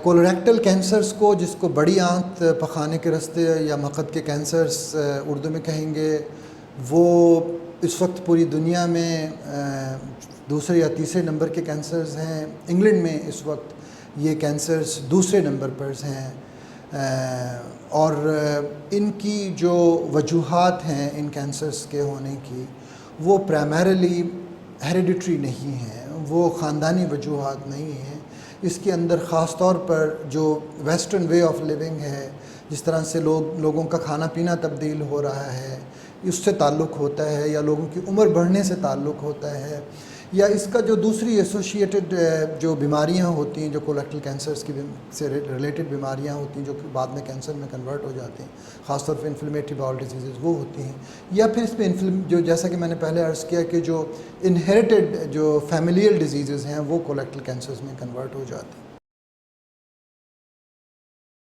Colorectal cancers کو، جس کو بڑی آنت پخانے کے رستے یا مقعد کے کینسرز اردو میں کہیں گے، وہ اس وقت پوری دنیا میں دوسرے یا تیسرے نمبر کے کینسرز ہیں۔ انگلینڈ میں اس وقت یہ کینسرز دوسرے نمبر پر ہیں، اور ان کی جو وجوہات ہیں ان کینسرز کے ہونے کی، وہ پرائمریلی ہیریڈیٹری نہیں ہیں، وہ خاندانی وجوہات نہیں ہیں۔ اس کے اندر خاص طور پر جو ویسٹرن وے آف لیونگ ہے، جس طرح سے لوگوں کا کھانا پینا تبدیل ہو رہا ہے، اس سے تعلق ہوتا ہے، یا لوگوں کی عمر بڑھنے سے تعلق ہوتا ہے، یا اس کا جو دوسری ایسوسیٹڈ جو بیماریاں ہوتی ہیں، جو کولوریکٹل کینسرز کی سے ریلیٹڈ بیماریاں ہوتی ہیں، جو کہ بعد میں کینسر میں کنورٹ ہو جاتی ہیں، خاص طور پہ انفلیمیٹری باؤل ڈیزیزز وہ ہوتی ہیں، یا پھر اس میں جو جیسا کہ میں نے پہلے عرض کیا کہ جو انہیریٹڈ جو فیملیل ڈیزیزز ہیں وہ کولوریکٹل کینسرز میں کنورٹ ہو جاتے ہیں۔